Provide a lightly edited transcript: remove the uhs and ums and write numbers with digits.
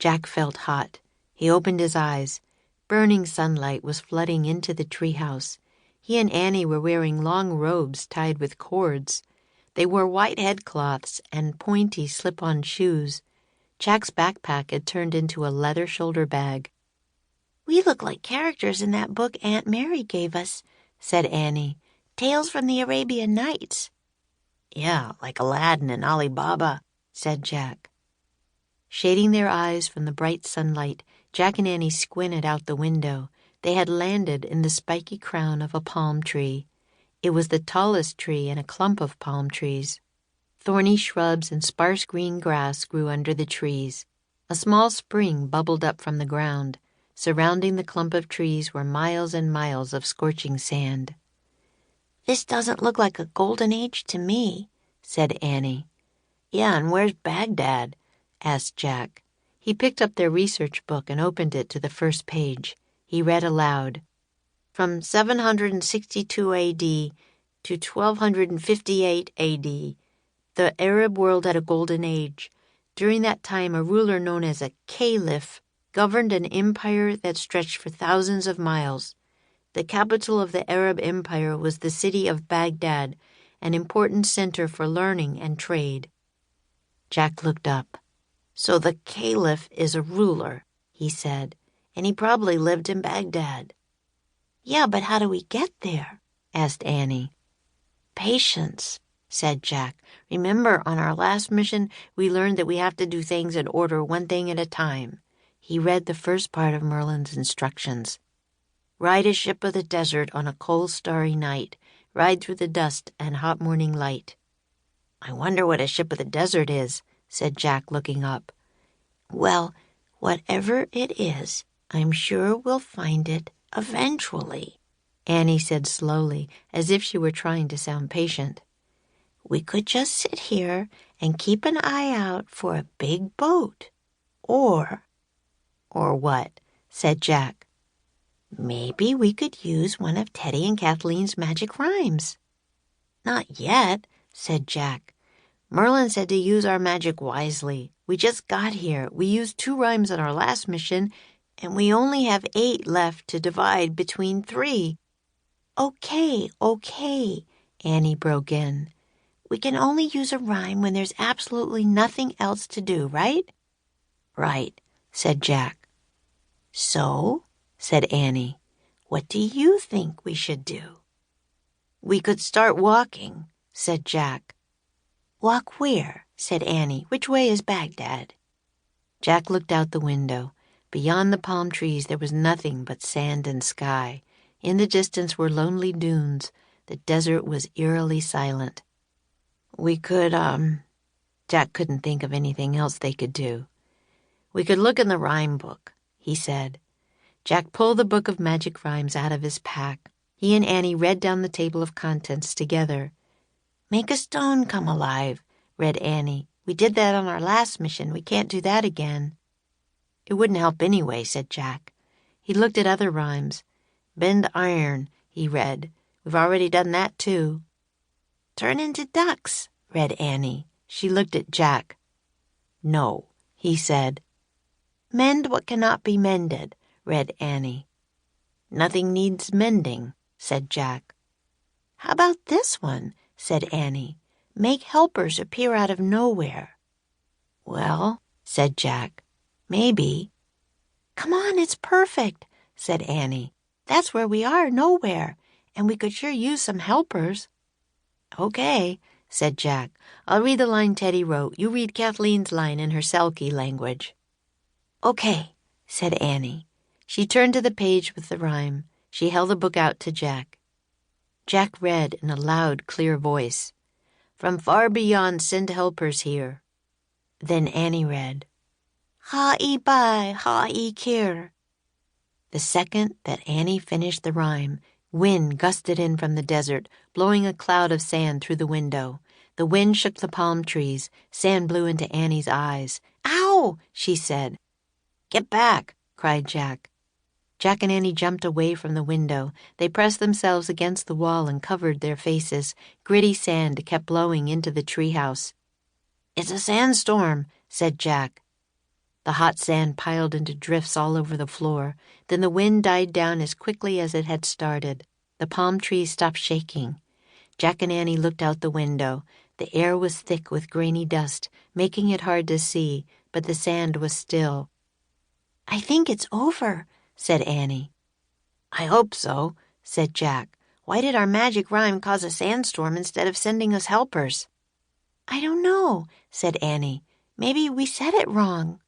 Jack felt hot. He opened his eyes. Burning sunlight was flooding into the treehouse. He and Annie were wearing long robes tied with cords. They wore white headcloths and pointy slip-on shoes. Jack's backpack had turned into a leather shoulder bag. "We look like characters in that book Aunt Mary gave us," said Annie. "Tales from the Arabian Nights." "Yeah, like Aladdin and Ali Baba," said Jack. Shading their eyes from the bright sunlight, Jack and Annie squinted out the window. They had landed in the spiky crown of a palm tree. It was the tallest tree in a clump of palm trees. Thorny shrubs and sparse green grass grew under the trees. A small spring bubbled up from the ground. Surrounding the clump of trees were miles and miles of scorching sand. "This doesn't look like a golden age to me," said Annie. "Yeah, and where's Baghdad?" asked Jack. He picked up their research book and opened it to the first page. He read aloud. "From 762 A.D. to 1258 A.D., the Arab world had a golden age. During that time, a ruler known as a caliph governed an empire that stretched for thousands of miles. The capital of the Arab Empire was the city of Baghdad, an important center for learning and trade." Jack looked up. "So the caliph is a ruler," he said, "and he probably lived in Baghdad." "Yeah, but how do we get there?" asked Annie. "Patience," said Jack. "Remember, on our last mission, we learned that we have to do things in order, one thing at a time." He read the first part of Merlin's instructions. "Ride a ship of the desert on a cold, starry night. Ride through the dust and hot morning light." "I wonder what a ship of the desert is," said Jack, looking up. "Well, whatever it is, I'm sure we'll find it eventually," Annie said slowly, as if she were trying to sound patient. "We could just sit here and keep an eye out for a big boat. Or what?" said Jack. "Maybe we could use one of Teddy and Kathleen's magic rhymes." "Not yet," said Jack. "Merlin said to use our magic wisely. We just got here. We used 2 rhymes on our last mission, and we only have 8 left to divide between 3. Okay, Annie broke in. "We can only use a rhyme when there's absolutely nothing else to do, right?" "Right," said Jack. "So," said Annie, "what do you think we should do?" "We could start walking," said Jack. "Walk where?" said Annie. "Which way is Baghdad?" Jack looked out the window. Beyond the palm trees there was nothing but sand and sky. In the distance were lonely dunes. The desert was eerily silent. "We could, Jack couldn't think of anything else they could do. "We could look in the rhyme book," he said. Jack pulled the book of magic rhymes out of his pack. He and Annie read down the table of contents together. "Make a stone come alive," read Annie. "We did that on our last mission. We can't do that again." "It wouldn't help anyway," said Jack. He looked at other rhymes. "Bend iron," he read. "We've already done that too." "Turn into ducks," read Annie. She looked at Jack. "No," he said. "Mend what cannot be mended," read Annie. "Nothing needs mending," said Jack. "How about this one?" said Annie. "Make helpers appear out of nowhere." "Well," said Jack, "maybe." "Come on, it's perfect," said Annie. "That's where we are, nowhere, and we could sure use some helpers." "Okay," said Jack. "I'll read the line Teddy wrote. You read Kathleen's line in her Selkie language." "Okay," said Annie. She turned to the page with the rhyme. She held the book out to Jack. Jack read in a loud, clear voice. "From far beyond send helpers here." Then Annie read, "Ha-e bai, ha-e kir." The second that Annie finished the rhyme, wind gusted in from the desert, blowing a cloud of sand through the window. The wind shook the palm trees. Sand blew into Annie's eyes. "Ow!" she said. "Get back!" cried Jack. Jack and Annie jumped away from the window. They pressed themselves against the wall and covered their faces. Gritty sand kept blowing into the treehouse. "It's a sandstorm," said Jack. The hot sand piled into drifts all over the floor. Then the wind died down as quickly as it had started. The palm trees stopped shaking. Jack and Annie looked out the window. The air was thick with grainy dust, making it hard to see, but the sand was still. "I think it's over," said Annie. "I hope so," said Jack. "Why did our magic rhyme cause a sandstorm instead of sending us helpers?" "I don't know," said Annie. "Maybe we said it wrong."